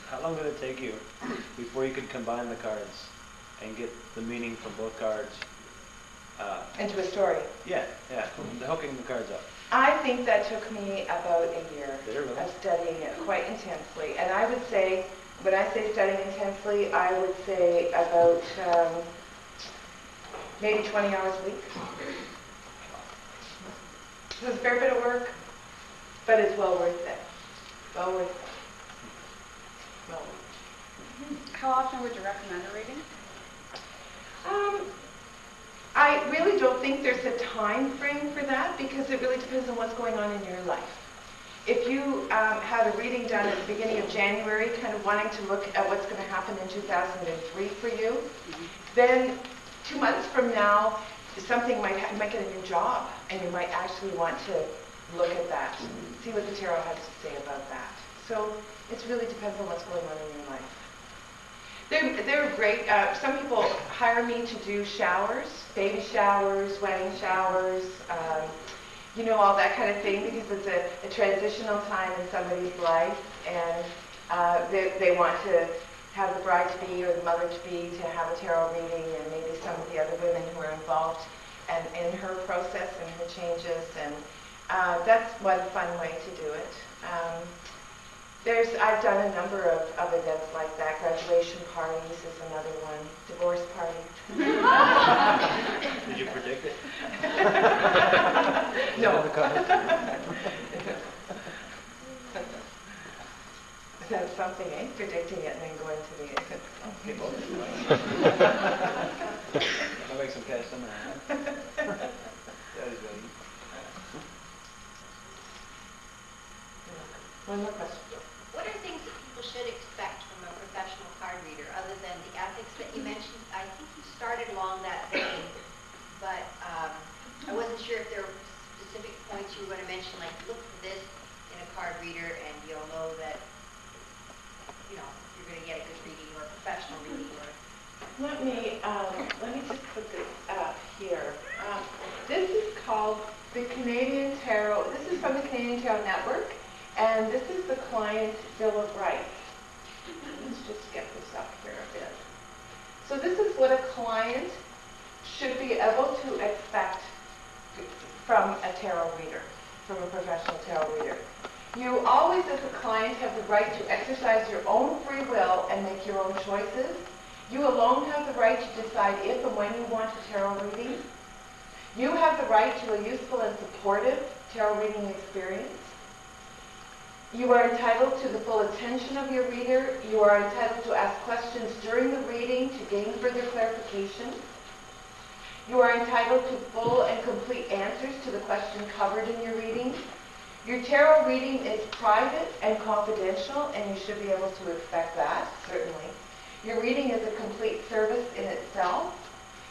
How long did it take you before you could combine the cards and get the meaning from both cards? Into a story? Yeah, hooking the cards up. I think that took me about a year of studying it quite intensely. And I would say, when I say studying intensely, I would say about maybe 20 hours a week. It was a fair bit of work, but it's well worth it. Well worth it. Well worth it. How often would you recommend a reading? I really don't think there's a time frame for that because it really depends on what's going on in your life. If you had a reading done at the beginning of January, kind of wanting to look at what's going to happen in 2003 for you, then 2 months from now, something might you might get a new job, and you might actually want to look at that, see what the tarot has to say about that. So it really depends on what's going on in your life. They're great. Some people hire me to do showers, baby showers, wedding showers, you know, all that kind of thing, because it's a transitional time in somebody's life, and they want to have the bride-to-be or the mother-to-be to have a tarot reading, and maybe some of the other women who are involved and in her process and her changes, and that's one fun way to do it. I've done a number of events like that. Graduation parties is another one. Divorce party. Did you predict it? No. That's something, eh? Predicting it and then going to the people. I'll make some cash on that. That is good. One more question. What are things that people should expect from a professional card reader, other than the ethics that you mentioned? I think you started along that vein, but I wasn't sure if there were specific points you were going to mention, like look for this in a card reader, and you'll know that you're going to get a good reading or a professional reading. Or Let me just put this up here. This is called the Canadian Tarot. This is from the Canadian Tarot Network. And this is the client Bill of Rights. Let's just get this up here a bit. So this is what a client should be able to expect from a tarot reader, from a professional tarot reader. You always, as a client, have the right to exercise your own free will and make your own choices. You alone have the right to decide if and when you want a tarot reading. You have the right to a useful and supportive tarot reading experience. You are entitled to the full attention of your reader. You are entitled to ask questions during the reading to gain further clarification. You are entitled to full and complete answers to the question covered in your reading. Your tarot reading is private and confidential, and you should be able to expect that, certainly. Your reading is a complete service in itself.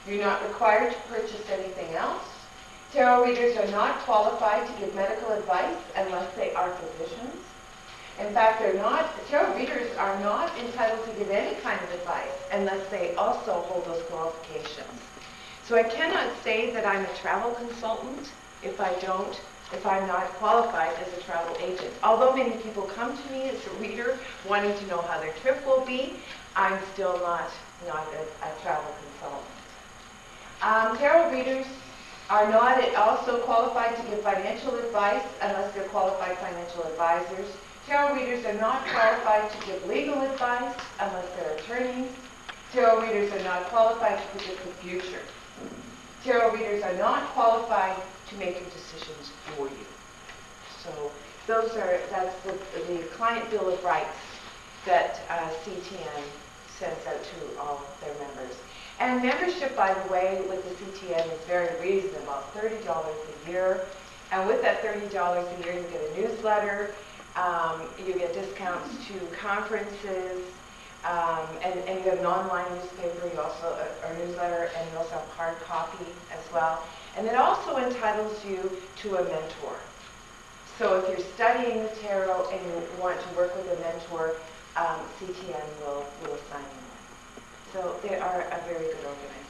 You're not required to purchase anything else. Tarot readers are not qualified to give medical advice unless they are physicians. In fact, tarot readers are not entitled to give any kind of advice unless they also hold those qualifications. So I cannot say that I'm a travel consultant if I'm not qualified as a travel agent. Although many people come to me as a reader wanting to know how their trip will be, I'm still not a travel consultant. Tarot readers are not also qualified to give financial advice unless they're qualified financial advisors. Tarot readers are not qualified to give legal advice unless they're attorneys. Tarot readers are not qualified to predict the future. Tarot readers are not qualified to make your decisions for you. So that's the client bill of rights that CTN sends out to all their members. And membership, by the way, with the CTN is very reasonable, $30 a year. And with that $30 a year, you get a newsletter, you get discounts to conferences, and you have an online newspaper, you also a newsletter, and you also have hard copy as well. And it also entitles you to a mentor. So if you're studying the tarot and you want to work with a mentor, CTN will assign you one. So they are a very good organization.